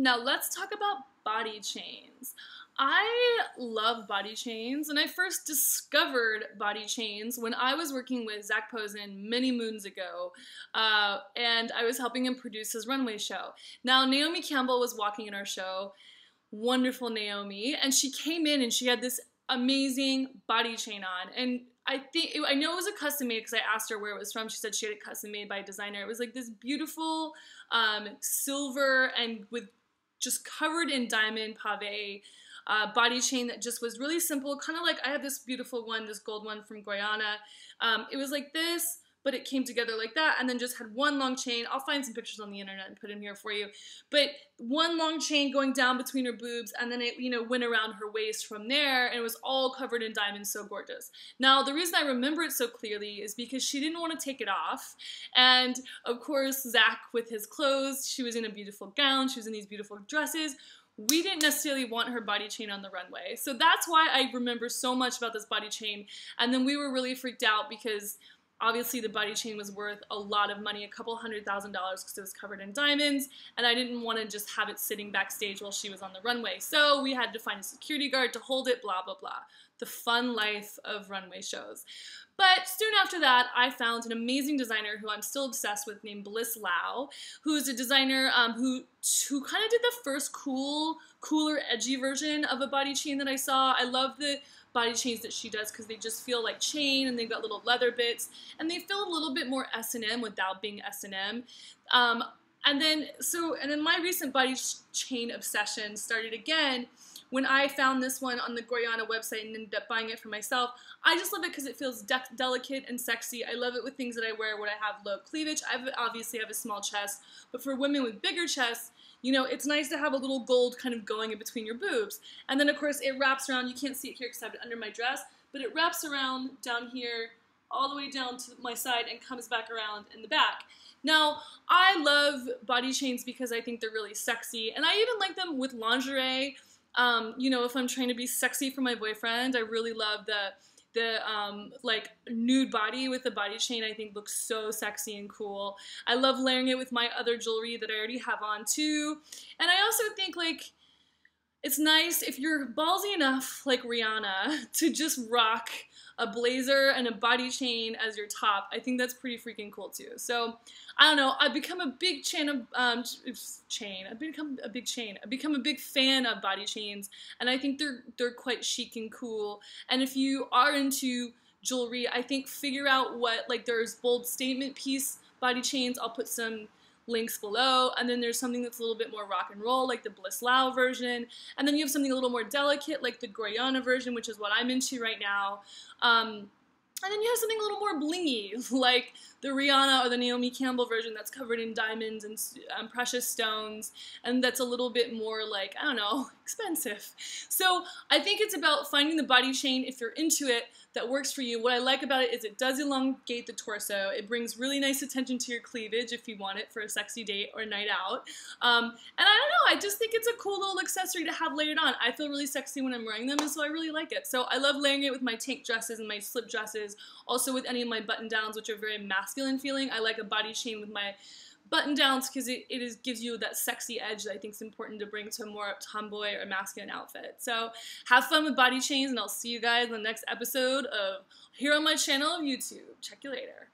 now let's talk about body chains. I love body chains, and I first discovered body chains when I was working with Zach Posen many moons ago, and I was helping him produce his runway show. Now, Naomi Campbell was walking in our show, wonderful Naomi, and she came in and she had this amazing body chain on, and I know it was a custom made because I asked her where it was from. She said she had it custom made by a designer. It was like this beautiful silver and with just covered in diamond pave body chain that just was really simple, kind of like I have this beautiful one, this gold one from Guyana. It was like this, but it came together like that, and then just had one long chain. I'll find some pictures on the internet and put them here for you. But one long chain going down between her boobs, and then it, went around her waist from there, and it was all covered in diamonds, so gorgeous. Now, the reason I remember it so clearly is because she didn't want to take it off, and of course, Zach with his clothes, she was in a beautiful gown, she was in these beautiful dresses. We didn't necessarily want her body chain on the runway. So that's why I remember so much about this body chain, and then we were really freaked out because obviously the body chain was worth a lot of money, a couple $100,000 because it was covered in diamonds, and I didn't want to just have it sitting backstage while she was on the runway. So we had to find a security guard to hold it, blah, blah, blah. The fun life of runway shows. But soon after that, I found an amazing designer who I'm still obsessed with named Bliss Lau, who's a designer who kind of did the first cooler, edgy version of a body chain that I saw. I love the body chains that she does because they just feel like chain, and they've got little leather bits, and they feel a little bit more S&M without being S&M. And then my recent body chain obsession started again when I found this one on the Guyana website and ended up buying it for myself. I just love it because it feels delicate and sexy. I love it with things that I wear when I have low cleavage. I obviously have a small chest, but for women with bigger chests, it's nice to have a little gold kind of going in between your boobs. And then, of course, it wraps around. You can't see it here because I have it under my dress, but it wraps around down here all the way down to my side and comes back around in the back. Now, I love body chains because I think they're really sexy, and I even like them with lingerie. If I'm trying to be sexy for my boyfriend, I really love the like nude body with the body chain. I think looks so sexy and cool. I love layering it with my other jewelry that I already have on too. And I also think like it's nice if you're ballsy enough like Rihanna to just rock a blazer and a body chain as your top. I think that's pretty freaking cool too. So I don't know. I've become a big I've become a big fan of body chains, and I think they're quite chic and cool. And if you are into jewelry, I think figure out there's bold statement piece body chains. I'll put some links below, and then there's something that's a little bit more rock and roll like the Bliss Lau version, and then you have something a little more delicate like the Guyana version, which is what I'm into right now. And then you have something a little more blingy, like the Rihanna or the Naomi Campbell version that's covered in diamonds and precious stones, and that's a little bit more like, I don't know, expensive. So I think it's about finding the body chain, if you're into it, that works for you. What I like about it is it does elongate the torso. It brings really nice attention to your cleavage if you want it for a sexy date or a night out. And I don't know, I just think it's a cool little accessory to have layered on. I feel really sexy when I'm wearing them, and so I really like it. So I love layering it with my tank dresses and my slip dresses, also with any of my button downs, which are very masculine feeling. I like a body chain with my button downs because it gives you that sexy edge that I think is important to bring to a more tomboy or masculine outfit. So have fun with body chains, and I'll see you guys in the next episode of here on my channel of YouTube. Check you later.